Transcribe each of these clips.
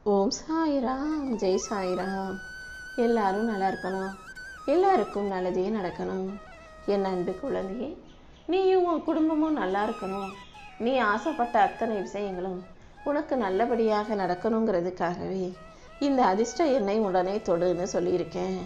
ஓம் சாய்ராம், ஜெய் சாய்ராம். எல்லாரும் நல்லா இருக்கணும், எல்லாருக்கும் நல்லதே நடக்கணும். என் அன்பு குழந்தையே, நீயும் உன் குடும்பமும் நல்லா இருக்கணும். நீ ஆசைப்பட்ட அத்தனை விஷயங்களும் உனக்கு நல்லபடியாக நடக்கணுங்கிறதுக்காகவே இந்த அதிர்ஷ்ட எண்ணெய் உடனே தொடுன்னு சொல்லியிருக்கேன்.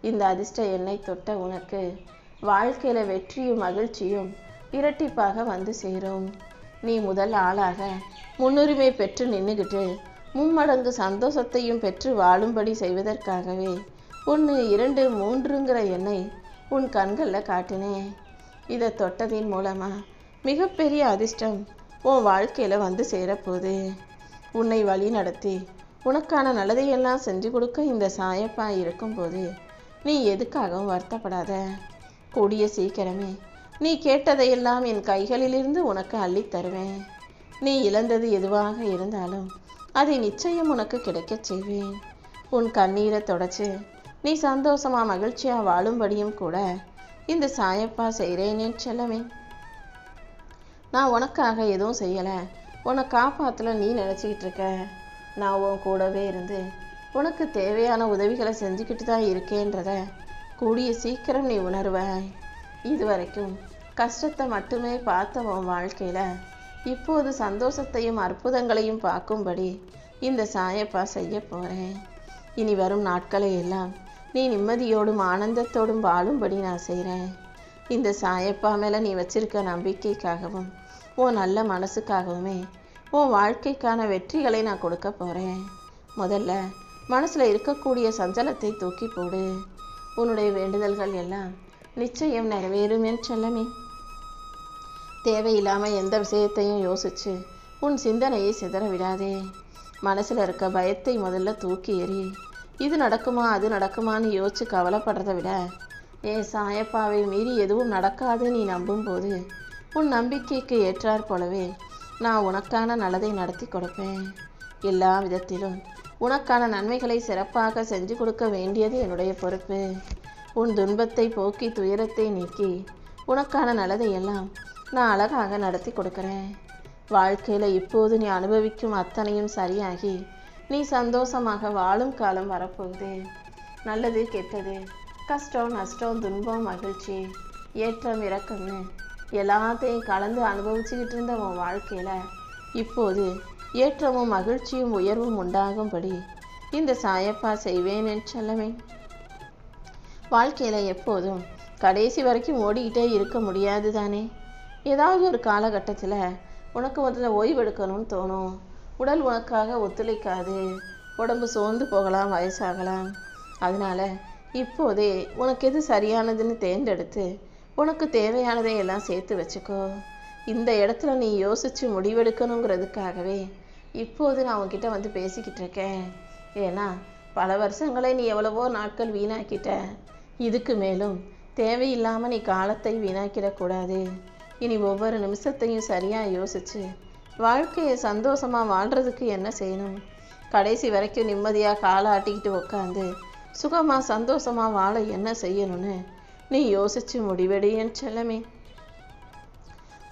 இந்த அதிர்ஷ்ட எண்ணெய் தொட்ட உனக்கு வாழ்க்கையில் வெற்றியும் மகிழ்ச்சியும் இரட்டிப்பாக வந்து சேரும். நீ முதல் ஆளாக முன்னுரிமை பெற்று நின்றுக்கிட்டு மும்மடங்கு சந்தோஷத்தையும் பெற்று வாழும்படி செய்வதற்காகவே 1, 2, 3ங்கிற எண்ணெய் உன் கண்களில் காட்டினேன். இதை தொட்டதின் மூலமாக மிகப்பெரிய அதிர்ஷ்டம் உன் வாழ்க்கையில் வந்து சேரப்போகுது. உன்னை வழி நடத்தி உனக்கான நல்லதையெல்லாம் செஞ்சு கொடுக்க இந்த சாயப்பா இருக்கும்போது நீ எதுக்காகவும் வருத்தப்படாத. கூடிய சீக்கிரமே நீ கேட்டதையெல்லாம் என் கைகளிலிருந்து உனக்கு அள்ளித் தருவேன். நீ இழந்தது எதுவாக இருந்தாலும் அதை நிச்சயம் உனக்கு கிடைக்கச் செய்வேன். உன் கண்ணீரை தொடச்சு நீ சந்தோஷமா மகிழ்ச்சியா வாழும்படியும் கூட இந்த சாயப்பா செய்கிறேனே செல்லவே. நான் உனக்காக எதுவும் செய்யலை, உன்னை காப்பாற்றல நீ நினச்சிக்கிட்டு இருக்க. நான் உன் கூடவே இருந்து உனக்கு தேவையான உதவிகளை செஞ்சுக்கிட்டு தான் இருக்கேன்றத கூடிய சீக்கிரம் நீ உணர்வாய். இதுவரைக்கும் கஷ்டத்தை மட்டுமே பார்த்த உன் வாழ்க்கையில் இப்போது சந்தோஷத்தையும் அற்புதங்களையும் பார்க்கும்படி இந்த சாயப்பா செய்ய போகிறேன். இனி வரும் நாட்களை எல்லாம் நீ நிம்மதியோடும் ஆனந்தத்தோடும் வாழும்படி நான் செய்கிறேன். இந்த சாயப்பா மேலே நீ வச்சிருக்க நம்பிக்கைக்காகவும் உன் நல்ல மனசுக்காகவுமே உன் வாழ்க்கைக்கான வெற்றிகளை நான் கொடுக்க போகிறேன். முதல்ல மனசில் இருக்கக்கூடிய சஞ்சலத்தை தூக்கி போடு. உன்னுடைய வேண்டுதல்கள் எல்லாம் நிச்சயம் நிறைவேறும் என் செல்லமே. தேவையில்லாமல் எந்த விஷயத்தையும் யோசிச்சு உன் சிந்தனையை சிதற விடாதே. மனசில் இருக்க பயத்தை முதல்ல தூக்கி எறி. இது நடக்குமா அது நடக்குமான்னு யோசிச்சு கவலைப்படுறதை விட சாயப்பாவை மீறி எதுவும் நடக்காது நீ நம்பும்போது உன் நம்பிக்கைக்கு ஏற்றாற் போலவே நான் உனக்கான நல்லதை நடத்தி கொடுப்பேன். எல்லா விதத்திலும் உனக்கான நன்மைகளை சிறப்பாக செஞ்சு கொடுக்க வேண்டியது என்னுடைய பொறுப்பு. உன் துன்பத்தை போக்கி துயரத்தை நீக்கி உனக்கான நல்லதை எல்லாம் நான் அழகாக நடத்தி கொடுக்குறேன். வாழ்க்கையில் இப்போது நீ அனுபவிக்கும் அத்தனையும் சரியாகி நீ சந்தோஷமாக வாழும் காலம் வரப்போகுது. நல்லது கெட்டது, கஷ்டம் நஷ்டம், துன்பம் மகிழ்ச்சி, ஏற்றம் இறக்கம்னு எல்லாத்தையும் கலந்து அனுபவிச்சுக்கிட்டு இருந்த உன் வாழ்க்கையில் இப்போது ஏற்றமும் மகிழ்ச்சியும் உயர்வும் உண்டாகும்படி இந்த சாயப்பா செய்வேன் என்று சொல்லவே. வாழ்க்கையில் எப்போதும் கடைசி வரைக்கும் ஓடிக்கிட்டே இருக்க முடியாது தானே. ஏதாவது ஒரு காலகட்டத்தில் உனக்கு முதல்ல ஓய்வெடுக்கணும்னு தோணும். உடல் உனக்காக ஒத்துழைக்காது, உடம்பு சோர்ந்து போகலாம், வயசாகலாம். அதனால் இப்போதே உனக்கு எது சரியானதுன்னு தேர்ந்தெடுத்து உனக்கு தேவையானதை எல்லாம் சேர்த்து வச்சுக்கோ. இந்த இடத்துல நீ யோசித்து முடிவெடுக்கணுங்கிறதுக்காகவே இப்போது நான் உன்கிட்ட வந்து பேசிக்கிட்டு இருக்கேன். ஏன்னா பல வருஷங்களே நீ எவ்வளவோ நாட்கள் வீணாக்கிட்ட. இதுக்கு மேலும் தேவையில்லாமல் நீ காலத்தை வீணாக்கிடக்கூடாது. இனி ஒவ்வொரு நிமிஷத்தையும் சரியாக யோசிச்சு வாழ்க்கையை சந்தோஷமாக வாழ்கிறதுக்கு என்ன செய்யணும், கடைசி வரைக்கும் நிம்மதியாக காலை ஆட்டிக்கிட்டு உட்காந்து சுகமாக சந்தோஷமாக வாழ என்ன செய்யணும்னு நீ யோசித்து முடிவெடியன்னு செல்லமே.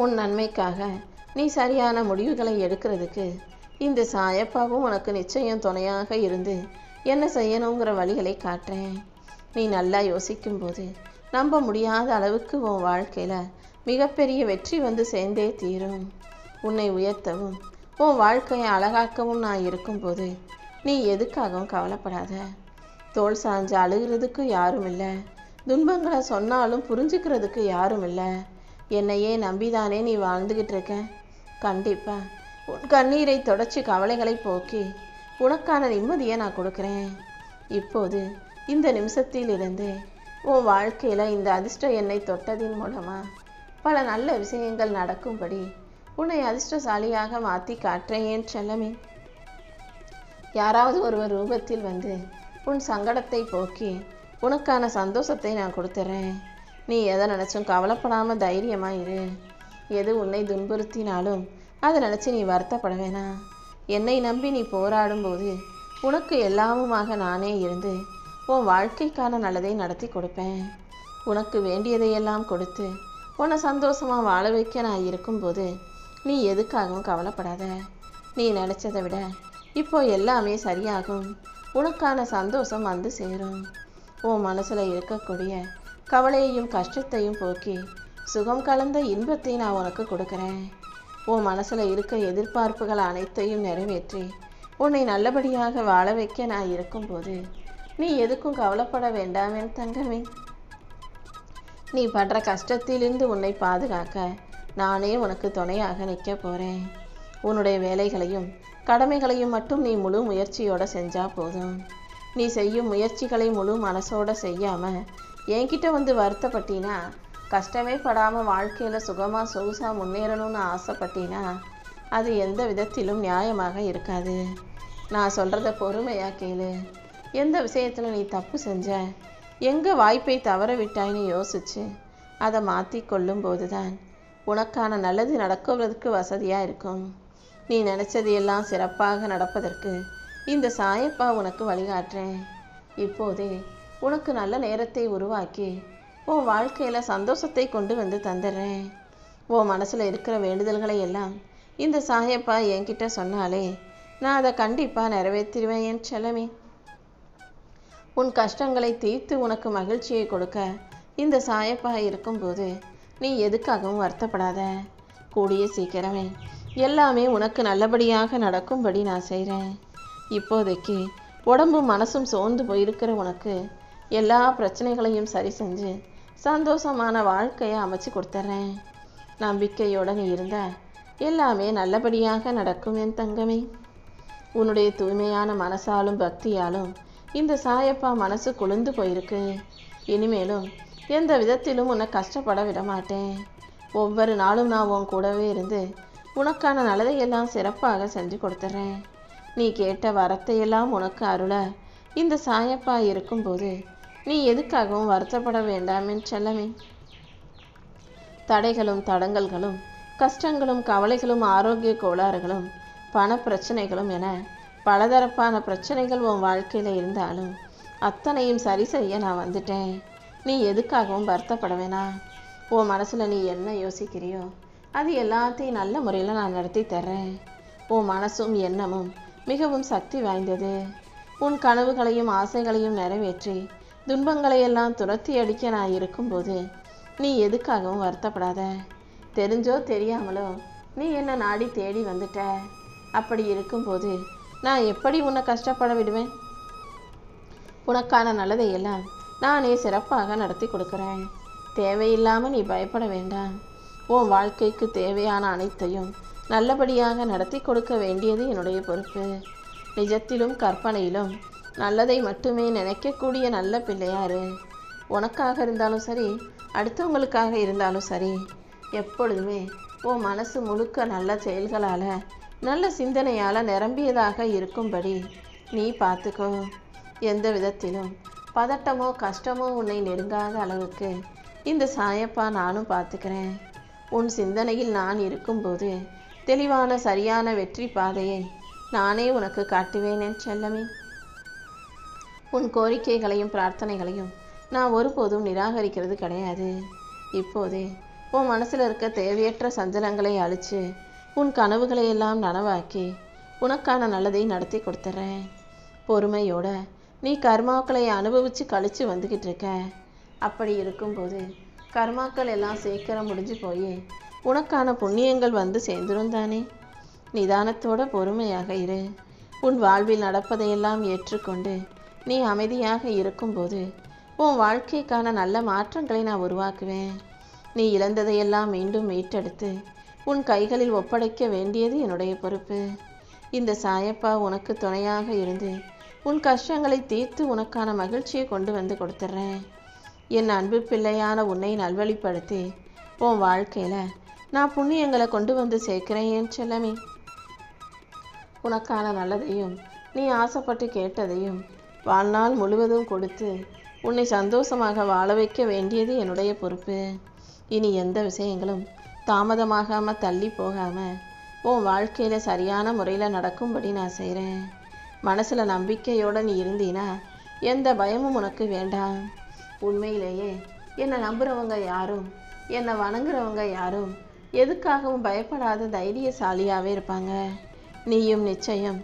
உன் நன்மைக்காக நீ சரியான முடிவுகளை எடுக்கிறதுக்கு இந்த சாயப்பாவும் உனக்கு நிச்சயம் துணையாக இருந்து என்ன செய்யணுங்கிற வழிகளை காட்டுறேன். நீ நல்லா யோசிக்கும்போது நம்ப முடியாத அளவுக்கு உன் வாழ்க்கையில் மிகப்பெரிய வெற்றி வந்து சேர்ந்தே தீரும். உன்னை உயர்த்தவும் உன் வாழ்க்கையை அழகாக்கவும் நான் இருக்கும்போது நீ எதுக்காகவும் கவலைப்படாத. தோல் சாஞ்சு அழுகிறதுக்கு யாரும் இல்லை, துன்பங்களை சொன்னாலும் புரிஞ்சுக்கிறதுக்கு யாரும் இல்லை. என்னையே நம்பிதானே நீ வாழ்ந்துக்கிட்டு இருக்க. கண்டிப்பாக உன் கண்ணீரை தொடச்சி கவலைகளை போக்கி உனக்கான நிம்மதியை நான் கொடுக்குறேன். இப்போது இந்த நிமிஷத்திலிருந்து உன் வாழ்க்கையில் இந்த அதிர்ஷ்ட எண்ணெய் தொட்டதின் மூலமாக பல நல்ல விஷயங்கள் நடக்கும்படி உன்னை அதிர்ஷ்டசாலியாக மாற்றி காட்டுறேன் செல்லமே. யாராவது ஒருவர் ரூபத்தில் வந்து உன் சங்கடத்தை போக்கி உனக்கான சந்தோஷத்தை நான் கொடுத்துட்றேன். நீ எதை நினச்சும் கவலைப்படாமல் தைரியமாக இரு. எது உன்னை துன்புறுத்தினாலும் அதை நினச்சி நீ வருத்தப்பட வேணாம். என்னை நம்பி நீ போராடும்போது உனக்கு எல்லாமுமாக நானே இருந்து உன் வாழ்க்கைக்கான நல்லதை நடத்தி கொடுப்பேன். உனக்கு வேண்டியதையெல்லாம் கொடுத்து உன்னை சந்தோஷமாக வாழ வைக்க நான் இருக்கும்போது நீ எதுக்காகவும் கவலைப்படாத. நீ நினச்சதை விட இப்போ எல்லாமே சரியாகும். உனக்கான சந்தோஷம் வந்து சேரும். உன் மனசில் இருக்கக்கூடிய கவலையையும் கஷ்டத்தையும் போக்கி சுகம் கலந்த இன்பத்தை நான் உனக்கு கொடுக்குறேன். உன் மனசில் இருக்க எதிர்பார்ப்புகள் அனைத்தையும் நிறைவேற்றி உன்னை நல்லபடியாக வாழ வைக்க நான் இருக்கும்போது நீ எதுக்கும் கவலைப்பட வேண்டாம் என் தங்கமே. நீ படுற கஷ்டத்திலிருந்து உன்னை பாதுகாக்க நானே உனக்கு துணையாக நிற்க போகிறேன். உன்னுடைய வேலைகளையும் கடமைகளையும் மட்டும் நீ முழு முயற்சியோடு செஞ்சால் போதும். நீ செய்யும் முயற்சிகளை முழு மனசோடு செய்யாமல் என்கிட்ட வந்து வருத்தப்பட்டினா, கஷ்டமே படாமல் வாழ்க்கையில் சுகமாக சொகுசாக முன்னேறணும்னு ஆசைப்பட்டினா அது எந்த விதத்திலும் நியாயமாக இருக்காது. நான் சொல்கிறத பொறுமையாக கேளு. எந்த விஷயத்தில் நீ தப்பு செஞ்ச, எங்கே வாய்ப்பை தவற விட்டாய்னு யோசிச்சு அதை மாற்றி கொள்ளும்போது தான் உனக்கான நல்லது நடக்குவதற்கு வசதியாக இருக்கும். நீ நினச்சது எல்லாம் சிறப்பாக நடப்பதற்கு இந்த சாயப்பா உனக்கு வழிகாட்டுறேன். இப்போதே உனக்கு நல்ல நேரத்தை உருவாக்கி உன் வாழ்க்கையில் சந்தோஷத்தை கொண்டு வந்து தந்துடுறேன். உன் மனசில் இருக்கிற வேண்டுதல்களை எல்லாம் இந்த சாயப்பா என்கிட்ட சொன்னாலே நான் அதை கண்டிப்பாக நிறைவேற்றிடுவேன் என் செல்லமே. உன் கஷ்டங்களை தீர்த்து உனக்கு மகிழ்ச்சியை கொடுக்க இந்த சாயப்பா இருக்கும்போது நீ எதுக்காகவும் வருத்தப்படாத. கூடிய சீக்கிரமே எல்லாமே உனக்கு நல்லபடியாக நடக்கும்படி நான் செய்கிறேன். இப்போதைக்கு உடம்பும் மனசும் சோர்ந்து போயிருக்கிற உனக்கு எல்லா பிரச்சனைகளையும் சரி செஞ்சு சந்தோஷமான வாழ்க்கையை அமைச்சு கொடுத்துட்றேன். நம்பிக்கையோடு நீ இருந்த எல்லாமே நல்லபடியாக நடக்கும் என் தங்கமே. உன்னுடைய தூய்மையான மனசாலும் பக்தியாலும் இந்த சாயப்பா மனசு குளிர்ந்து போயிருக்கு. இனிமேலும் எந்த விதத்திலும் உன்னை கஷ்டப்பட விட மாட்டேன். ஒவ்வொரு நாளும் நான் உன் கூடவே இருந்து உனக்கான நல்லதையெல்லாம் சிறப்பாக செஞ்சு கொடுத்துட்றேன். நீ கேட்ட வரத்தையெல்லாம் உனக்கு அருள இந்த சாயப்பா இருக்கும்போது நீ எதுக்காகவும் வருத்தப்பட வேண்டாம் என் செல்லமே. தடைகளும் தடங்கல்களும் கஷ்டங்களும் கவலைகளும் ஆரோக்கிய கோளாறுகளும் பண பிரச்சனைகளும் என பலதரப்பான பிரச்சனைகள் உன் வாழ்க்கையில் இருந்தாலும் அத்தனையும் சரி செய்ய நான் வந்துட்டேன். நீ எதுக்காகவும் வருத்தப்பட வேணாம். உன் மனசில் நீ என்ன யோசிக்கிறியோ அது எல்லாத்தையும் நல்ல முறையில் நான் நடத்தி தர்றேன். உன் மனசும் எண்ணமும் மிகவும் சக்தி வாய்ந்தது. உன் கனவுகளையும் ஆசைகளையும் நிறைவேற்றி துன்பங்களையெல்லாம் துரத்தி அடிக்க நான் இருக்கும்போது நீ எதுக்காகவும் வருத்தப்படாத. தெரிஞ்சோ தெரியாமலோ நீ என்ன நாடி தேடி வந்துட்ட. அப்படி இருக்கும்போது நான் எப்படி உன்னை கஷ்டப்பட விடுவேன்? உனக்கான நல்லதையெல்லாம் நானே சிறப்பாக நடத்தி கொடுக்குறேன். தேவையில்லாமல் நீ பயப்பட வேண்டாம். உன் வாழ்க்கைக்கு தேவையான அனைத்தையும் நல்லபடியாக நடத்தி கொடுக்க வேண்டியது என்னுடைய பொறுப்பு. நிஜத்திலும் கற்பனையிலும் நல்லதை மட்டுமே நினைக்கக்கூடிய நல்ல பிள்ளையாரு. உனக்காக இருந்தாலும் சரி, அடுத்தவங்களுக்காக இருந்தாலும் சரி, எப்பொழுதுமே உன் மனசு முழுக்க நல்ல செயல்களால் நல்ல சிந்தனையால் நிரம்பியதாக இருக்கும்படி நீ பார்த்துக்கோ. எந்த விதத்திலும் பதட்டமோ கஷ்டமோ உன்னை நெருங்காத அளவுக்கு இந்த சாயப்பா நானும் பார்த்துக்கிறேன். உன் சிந்தனையில் நான் இருக்கும்போது தெளிவான சரியான வெற்றி பாதையை நானே உனக்கு காட்டுவேன் என் செல்லமே. உன் கோரிக்கைகளையும் பிரார்த்தனைகளையும் நான் ஒருபோதும் நிராகரிக்கிறது கிடையாது. இப்போதே உன் மனசில் இருக்க தேவையற்ற சஞ்சலங்களை அழித்து உன் கனவுகளை எல்லாம் நனவாக்கி உனக்கான நல்லதை நடத்தி கொடுத்துட்றேன். பொறுமையோட நீ கர்மாக்களை அனுபவித்து கழித்து வந்துக்கிட்டு இருக்க. அப்படி இருக்கும்போது கர்மாக்கள் எல்லாம் சீக்கிரம் முடிஞ்சு போய் உனக்கான புண்ணியங்கள் வந்து சேர்ந்துரும் தானே. நிதானத்தோட பொறுமையாக இரு. உன் வாழ்வில் நடப்பதையெல்லாம் ஏற்றுக்கொண்டு நீ அமைதியாக இருக்கும்போது உன் வாழ்க்கைக்கான நல்ல மாற்றங்களை நான் உருவாக்குவேன். நீ இழந்ததையெல்லாம் மீண்டும் மீட்டெடுத்து உன் கைகளில் ஒப்படைக்க வேண்டியது என்னுடைய பொறுப்பு. இந்த சாயப்பா உனக்கு துணையாக இருந்து உன் கஷ்டங்களை தீர்த்து உனக்கான மகிழ்ச்சியை கொண்டு வந்து கொடுத்துட்றேன். என் அன்பு பிள்ளையான உன்னை நல்வழிப்படுத்தி உன் வாழ்க்கையில் நான் புண்ணியங்களை கொண்டு வந்து சேர்க்கிறேன் என் செல்லமே. உனக்கான நல்லதையும் நீ ஆசைப்பட்டு கேட்டதையும் வாழ்நாள் முழுவதும் கொடுத்து உன்னை சந்தோஷமாக வாழ வைக்க வேண்டியது என்னுடைய பொறுப்பு. இனி எந்த விஷயங்களும் தாமதமாகாமல் தள்ளி போகாமல் உன் வாழ்க்கையில் சரியான முறையில் நடக்கும்படி நான் செய்கிறேன். மனசில் நம்பிக்கையோடு நீ இருந்தீனா எந்த பயமும் உனக்கு வேண்டாம். உண்மையிலேயே என்னை நம்புகிறவங்க யாரும், என்னை வணங்குறவங்க யாரும் எதுக்காகவும் பயப்படாத தைரியசாலியாகவே இருப்பாங்க. நீயும் நிச்சயம்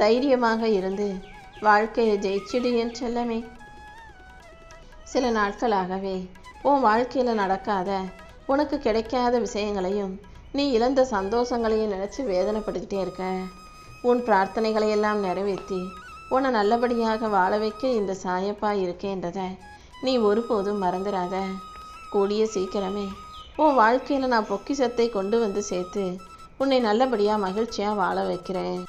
தைரியமாக இருந்து வாழ்க்கையை ஜெயிச்சிடு என் செல்லமே. சில நாட்களாகவே உன் வாழ்க்கையில் நடக்காத, உனக்கு கிடைக்காத விஷயங்களையும் நீ இழந்த சந்தோஷங்களையும் நினச்சி வேதனைப்பட்டுக்கிட்டே இருக்க. உன் பிரார்த்தனைகளை எல்லாம் நிறைவேற்றி உன்னை நல்லபடியாக வாழ வைக்க இந்த சாயப்பா இருக்கேன்றதை நீ ஒருபோதும் மறந்துடாத. கூடிய சீக்கிரமே உன் வாழ்க்கையில் நான் பொக்கிஷத்தை கொண்டு வந்து சேர்த்து உன்னை நல்லபடியாக மகிழ்ச்சியாக வாழ வைக்கிறேன்.